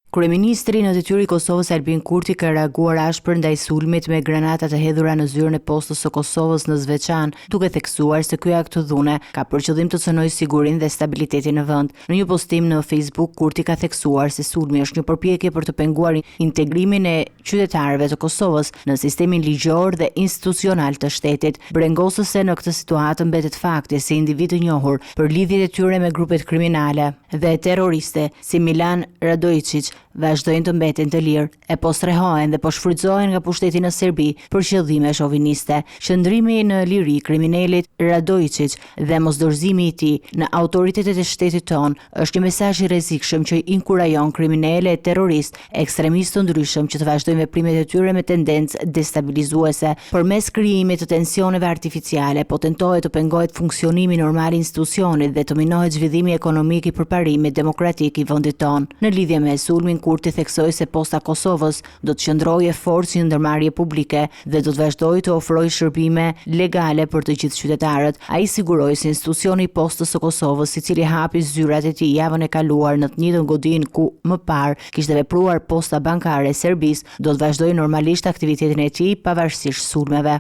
Kryeministri në detyrë i Kosovës Albin Kurti ka reaguar ashpër ndaj sulmit me granata të hedhura në zyrën e postës së Kosovës në Zveçan, duke theksuar se ky akt dhune ka për qëllim të cënojë sigurinë dhe stabilitetin në vend. Në një postim në Facebook, Kurti ka theksuar se sulmi është një përpjekje për të penguar integrimin e qytetarëve të Kosovës në sistemin ligjor dhe institucional të shtetit, brengosëse në këtë situatë mbetet fakti se individ të njohur për lidhjet e tyre me grupet kriminale dhe terroriste si Milan Radojičić vazhdojnë të mbeten të lirë, e po strehohen dhe po shfrytëzohen nga pushteti në Serbi për qëllime shoviniste. Qëndrimi në liri i kriminalit Radojičić dhe mosdorëzimi i tij në autoritetet e shtetit ton është një mesazh i rrezikshëm që inkurajon kriminale e terrorist, ekstremistë të ndryshëm që të vazhdojnë veprimet e tyre me tendencë destabilizuese. Përmes krijimit të tensioneve artificiale, po tentohet të pengohet funksionimi normal i institucionit dhe të minohet zhvillimi ekonomik i përparimit demokratik i vendit ton. Në lidhje me sulmin, Kurti theksoi se posta Kosovës do të qëndrojë fort si ndërmarrje publike dhe do të vazhdojë të ofrojë shërbime legale për të gjithë qytetarët. Ai siguroi se institucioni i postës së Kosovës, i cili hapi zyrat e tij javën e kaluar në të njëjtën godinë ku më parë kishte vepruar posta bankare e Serbisë, do të vazhdojë normalisht aktivitetin e tij pavarësisht sulmeve.